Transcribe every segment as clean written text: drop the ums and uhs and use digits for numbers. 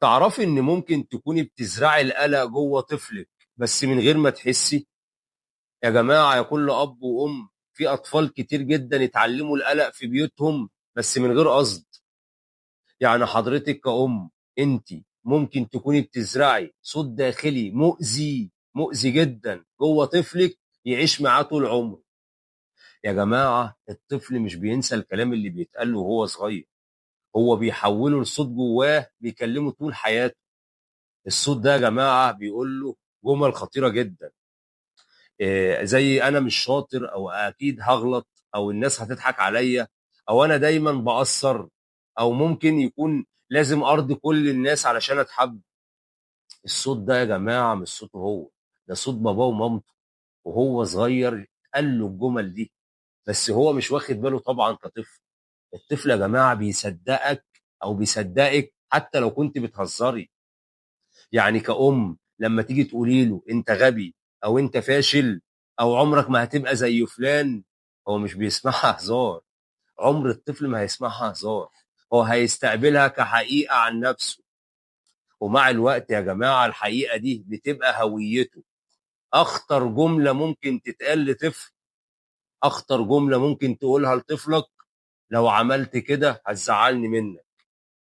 تعرفي إن ممكن تكوني بتزرعي القلق جوه طفلِك بس من غير ما تحسّي؟ يا جماعة يا كل أب وأم، في أطفال كتير جدًا اتعلّموا القلق في بيوتهم بس من غير قصد. يعني حضرتِك كأم، أنتِ ممكن تكوني بتزرعي صوت داخلي مؤذي، مؤذي جدًا جوه طفلِك يعيش معاه طول عمره. يا جماعة الطفل مش بينسى الكلام اللي بيتقال له وهو صغير، هو بيحوّله لصوت جواه بيكلّمه طول حياته. الصوت ده يا جماعة بيقول له جُمل خطيرة جدًا، زي أنا مش شاطر أو أكيد هاغلط أو الناس هتضحك عليّا أو أنا دايمًا باقصّر أو ممكن يكون لازم أرضي كل الناس علشان أتحب. الصوت ده يا جماعة مش صوته هو، ده صوت باباه ومامته وهو صغير قال له الجُمل دي، بس هو مش واخد باله طبعًا كطفل. الطفل يا جماعة بيصدّقك أو بيصدّقِك حتى لو كنتِ بتهزري. يعني كأم لمّا تيجي تقولي له أنت غبي أو أنت فاشل أو عمرك ما هتبقى زي فلان، هو مش بيسمعها هزار، عمر الطفل ما هيسمعها هزار، هو هيستقبلها كحقيقة عن نفسه. ومع الوقت يا جماعة الحقيقة دي بتبقى هويته. أخطر جملة ممكن تتقال لطفل، أخطر جملة ممكن تقولها لطفلك: لو عملت كده هتزعّلني منّك.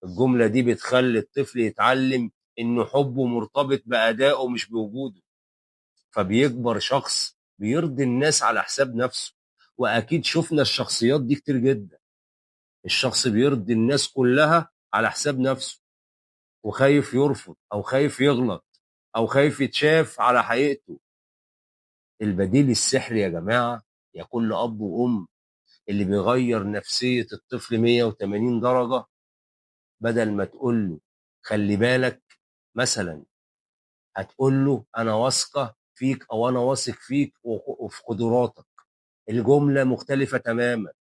الجملة دي بتخلّي الطفل يتعلّم إنه حُبّه مرتبط بأدائه مش بوجوده. فبيكبر شخص بيرضي الناس على حساب نفسه. واكيد شفنا الشخصيات دي كتير جدا. الشخص بيرضي الناس كلها على حساب نفسه وخايف يرفض او خايف يغلط او خايف يتشاف على حقيقته. البديل السحري يا جماعة يا كل اب وام اللي بيغير نفسية الطفل 180 درجة. بدل ما تقول له خلي بالك مثلا، هتقول له انا واثقة فيك او انا واثق فيك وفي قدراتك. الجملة مختلفة تمامًا.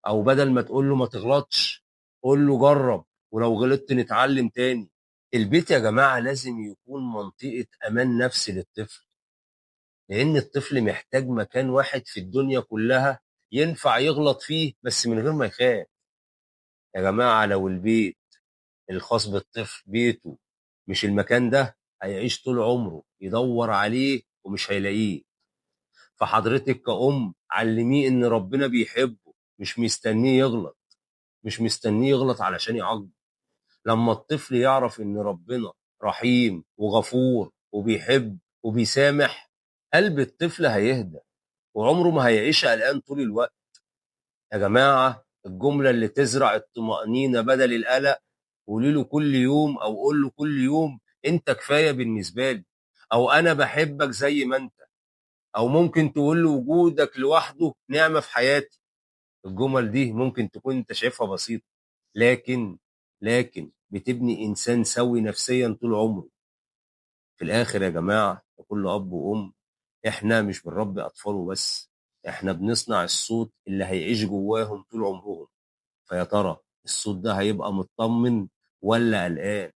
أو بدل ما تقول له ما تغلطش، قُل له جرّب ولو غلطت نتعلم تاني. البيت يا جماعة لازم يكون منطقة أمان نفسي للطفل، لإن الطفل محتاج مكان واحد في الدنيا كلّها ينفع يغلط فيه بس من غير ما يخاف. يا جماعة لو البيت الخاص بالطفل بيته مش المكان ده، هيعيش طول عمره يدوّر عليه ومش هيلاقيه. فحضرتِك كأم علّميه إن ربنا بيحبه، مش مستنيه يغلط. مش مستنيه يغلط علشان يعاقبه. لما الطفل يعرف ان ربنا رحيم وغفور وبيحب وبيسامح، قلب الطفل هيهدى وعمره ما هيعيش قلقان طول الوقت. يا جماعة الجملة اللي تزرع الطمأنينة بدل القلق، قولي له كل يوم او قول له كل يوم انت كفاية بالنسبة لي، او انا بحبك زي ما انت، او ممكن تقول له وجودك لوحده نعمة في حياتي. الجمل دي ممكن تكون انت شايفها بسيطة، لكن بتبني انسان سوي نفسيا طول عمره. في الاخر يا جماعة كل اب وام، احنا مش بنربي اطفال وبس، احنا بنصنع الصوت اللي هيعيش جواهم طول عمرهم. فيا ترى الصوت ده هيبقى مطمن ولا قلقان؟